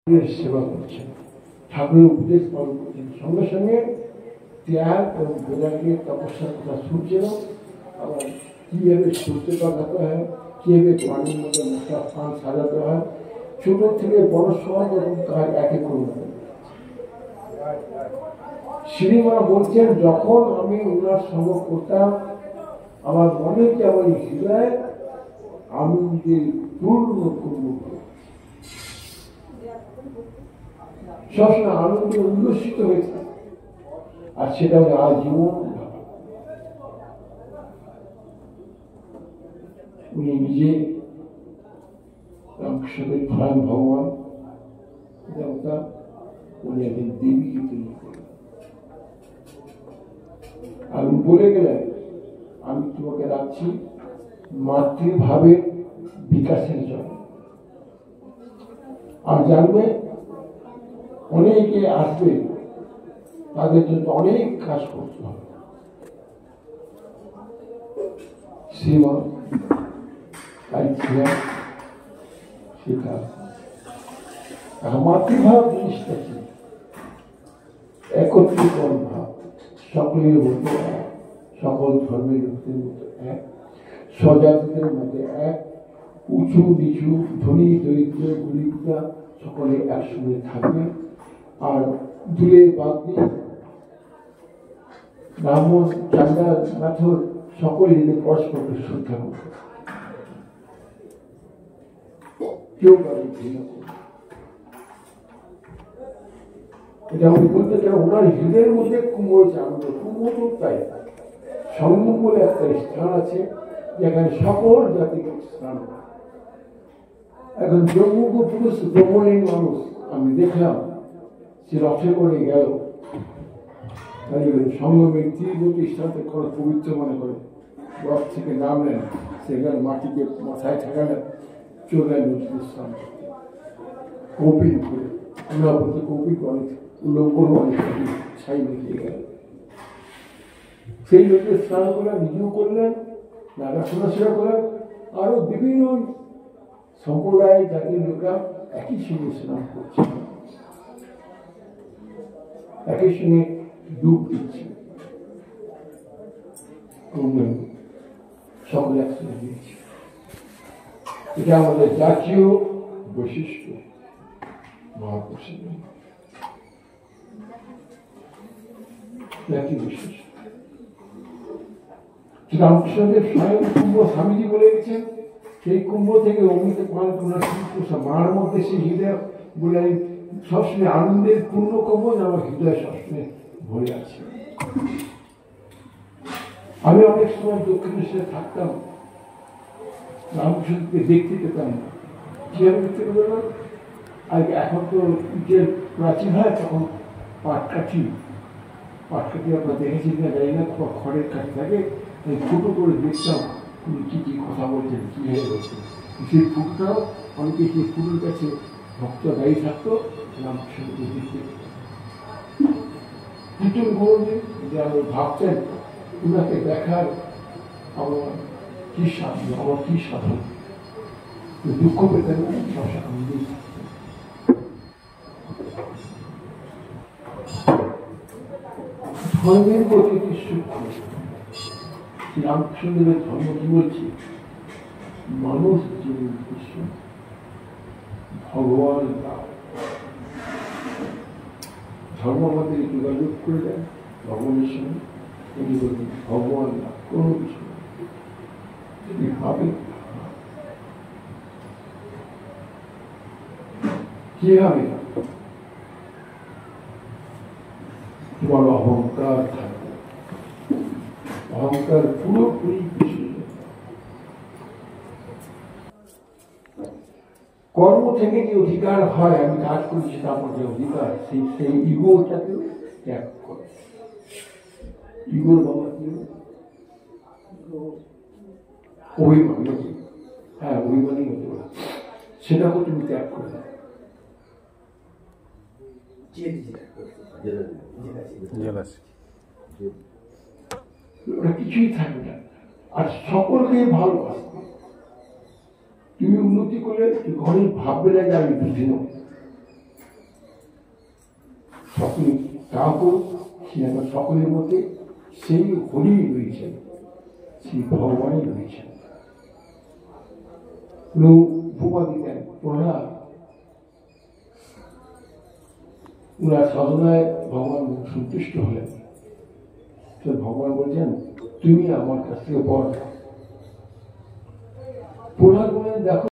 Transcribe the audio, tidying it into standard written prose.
সেবা করছেন, ঠাকুরের উপদেশ পালন করছেন, সঙ্গে সঙ্গে ত্যাগ এবং বৈরাগ্যের তপস্যার কথা শুনছেন। আবার কীভাবে সূর্য পাঠাতে হয়, কীভাবে পানির মধ্যে মশলা পান সাজাতে হয়, ছোট থেকে বড় সব রকম কাজ একে করুন। শ্রীমা বলছেন, যখন আমি ওনার সঙ্গ করতাম আমার মনে হচ্ছে আমার হৃদয় আনন্দের পূর্ণ পূর্ণ সবসময় আনন্দে উল্লসিত হয়েছে, আর সেটা হলো আজীবন। উনি নিজে রামকৃষ্ণদেব স্বয়ং ভগবান দেবতা, উনি একদিন দেবীকে তৈরি করেন আর বলে গেলেন, আমি তোমাকে রাখছি মাতৃভাবের বিকাশের জন্য। আর জানবে অনেকে আসবে, তাদের জন্য অনেক কাজ করতে হবে। সীমা তাই ছিলেন সেটা মাতৃভাব জিনিসটা কি, একত্রীকরণ ভাব, সকলের মধ্যে এক, সকল ধর্মের লোকদের মধ্যে এক, স্বজাতিদের মধ্যে এক, উঁচু নিচু ধনী দরিদ্র গরিবরা সকলে একসঙ্গে থাকবে। আর দূরে বাগদি ব্রাহ্মণ চাঁদা মাথর সকলে পরস্পরকে শ্রদ্ধা করবে, কেউ কারো ঘৃণা করবে। এটা আমি বলতে চাই, ওনার হৃদয়ের মধ্যে কুম্ভ আনন্দ। কুম্ভ তো তাই সঙ্গম বলে একটা স্থান আছে যেখানে সকল জাতিকে স্নান করে। এখন ব্রহ্মজ্ঞ পুরুষ ব্রহ্মলীন মানুষ আমি দেখলাম, সে রথে করে গেল, সঙ্গমের তীরবর্তী স্থানকে খরচ পবিত্র মনে করে রথ থেকে নামলেন, সেখানে মাটিকে মাথায় ঠেকালেন, চলে নদীতে স্নান করতে। কপিল করে আমরা বলতে কপিল অনেক উল্লঙ্ঘন অনেক ছাই মিলিয়ে গেল, সেই নদীতে স্নান করলেন, নিজেও করলেন, নাগা শোনাশোনা করলেন, আরো বিভিন্ন সম্প্রদায় জাতির লোকরা একই সঙ্গে স্নান করছে, একই সঙ্গে ডুব দিচ্ছে, সকলে একসঙ্গে দিচ্ছে। এটা আমাদের জাতীয় বৈশিষ্ট্য মহাপুরুষের জাতীয় বৈশিষ্ট্য। রামকৃষ্ণদেব স্বয়ং কুম্ভ স্বামীজি বলে গেছেন, সেই কুম্ভ থেকে অমৃত পান করার মার মধ্যে সেই হৃদয় বলে সবসময় আনন্দের পূর্ণ কুম্ভ, আমার হৃদয় সবসময় ভরে আছে। আমি অনেক সময় দক্ষিণেশ্বরে থাকতাম, রামকৃষ্ণকে দেখতে পেতাম না। কিভাবে দেখতে পেতাম না? আগে এখন তো ইটের প্রাচীন হয়, তখন পাটকাঠি আমরা দেখেছি কিনা জানি না, খড়ের কাঠি থাকে, ফুটো করে দেখতাম উনি কি কি কথা বলছেন, কি হয়ে বলছেন। সেই ফুটটাও অনেকে সেই ফুটোর কাছে ভক্ত দায়ী থাকতো, রামকৃষ্ণকে দেখতে কীর্তন করবেন, যে আমি ভাবতেন ওনাকে দেখার আমার কি সাধন, আমার কি সাধন, দুঃখ পেতেন না, সবসময় আনন্দেই থাকতেন। ধর্মের প্রতি সূক্ষ্ম রামকৃষ্ণদেবের ধর্ম কি বলছে, মানুষ জীবন উদ্দেশ্য ভগবান লাভ। ধর্ম আমাদের যোগাযোগ করে দেয় ভগবানের সঙ্গে, উনি বলছেন ভগবান লাভ কোনো কিছু যদি ভাবে কিভাবে তোমার অহংকার থাকবে, অহংকার পুরোপুরি কিছু কর্ম থেকে যে অধিকার হয়, আমি কাজ করছি তারপর যে অধিকার, সেই ইগোটাকে ত্যাগ করে। ইগোর বাবা কি অভিমানী, হ্যাঁ অভিমানী হতে পারে, সেটাকে তুমি ত্যাগ করে দাও। ওটা কিছুই থাকবে না, আর সকলকে ভালোবাসবে। তুমি উন্নতি করলে ঘরে ভাববে না যে আমি বুঝি না, কাউকে সিনেমা সকলের মধ্যে সেই হরি রয়েছেন, সেই ভগবানই রয়েছেন। উপমা দিতেন প্রহ্লাদ, উনার সাধনায় ভগবান সন্তুষ্ট হলেন। তো ভগবান বলছেন তুমি আমার কাছ থেকে পড়। প্রহ্লাদ বলেন দেখো